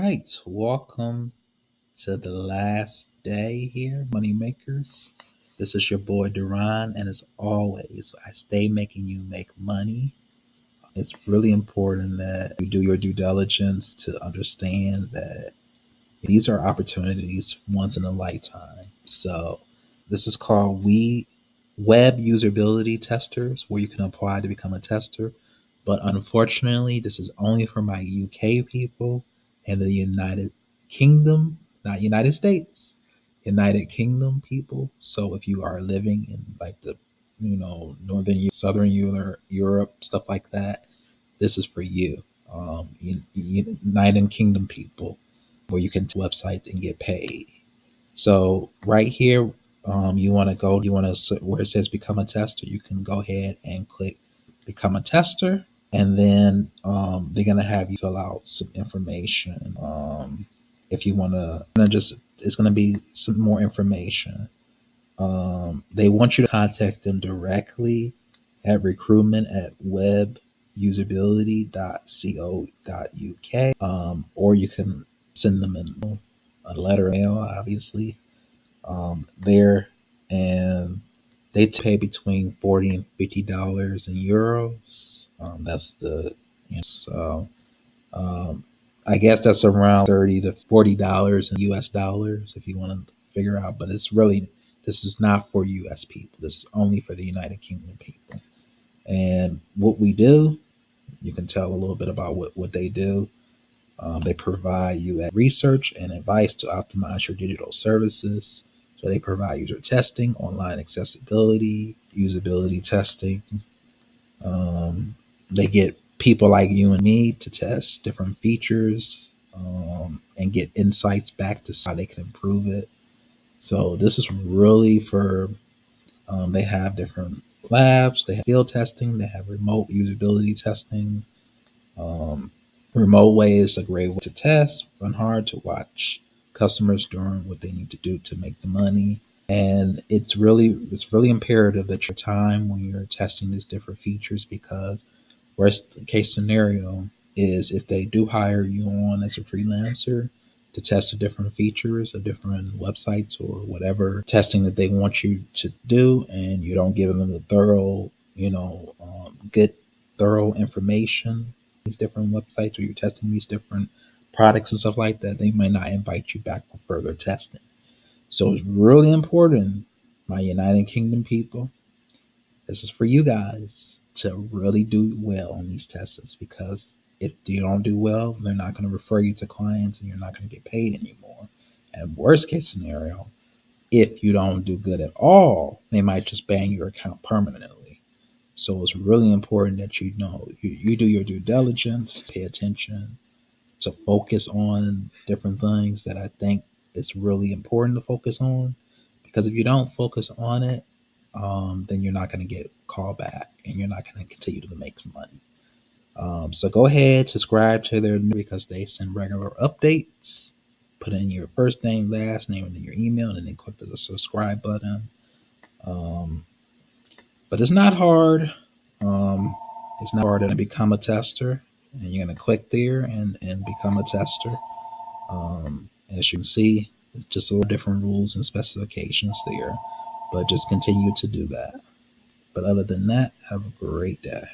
right, welcome to the last day here, Money Makers. This is your boy Duran, and as always, I stay making you make money. It's really important that you do your due diligence to understand that these are opportunities once in a lifetime. So, this is called Web Usability Testers, where you can apply to become a tester. But unfortunately, this is only for my UK people and the United Kingdom, not United States, United Kingdom people. So if you are living in like the, Northern, Southern Europe, stuff like that, this is for you. United Kingdom people, where you can websites and get paid. So right here, you want to, where it says become a tester, you can go ahead and click become a tester. And then they're going to have you fill out some information. If you want to just, it's going to be some more information. They want you to contact them directly at recruitment at webusability.co.uk, or you can send them in a letter mail, obviously, there, and they pay between $40 and $50 in euros. That's the so I guess that's around $30 to $40 in US dollars if you want to figure out. But it's really, this is not for US people. This is only for the United Kingdom people. And what we do, you can tell a little bit about what they do. They provide you research and advice to optimize your digital services. So they provide user testing, online accessibility, usability testing. They get people like you and me to test different features, and get insights back to how they can improve it. So this is really for, they have different labs, they have field testing, they have remote usability testing. Um, Remote way is a great way to test, run hard to watch customers doing what they need to do to make the money. And it's really imperative that your time when you're testing these different features, because worst case scenario is if they do hire you on as a freelancer to test the different features of different websites or whatever testing that they want you to do, and you don't give them the good thorough information, these different websites, or you're testing these different products and stuff like that, they may not invite you back for further testing. So it's really important, my United Kingdom people, this is for you guys to really do well on these tests, because if you don't do well, they're not going to refer you to clients and you're not going to get paid anymore. And worst case scenario, if you don't do good at all, they might just ban your account permanently. So it's really important that you do your due diligence, pay attention, to focus on different things that I think it's really important to focus on. Because if you don't focus on it, then you're not going to get called back and you're not going to continue to make some money. So go ahead, subscribe to their new, because they send regular updates. Put in your first name, last name, and then your email, and then click the subscribe button. Um, but it's not hard. It's not hard to become a tester, and you're going to click there and become a tester. As you can see, it's just a little different rules and specifications there, but just continue to do that. But other than that, have a great day.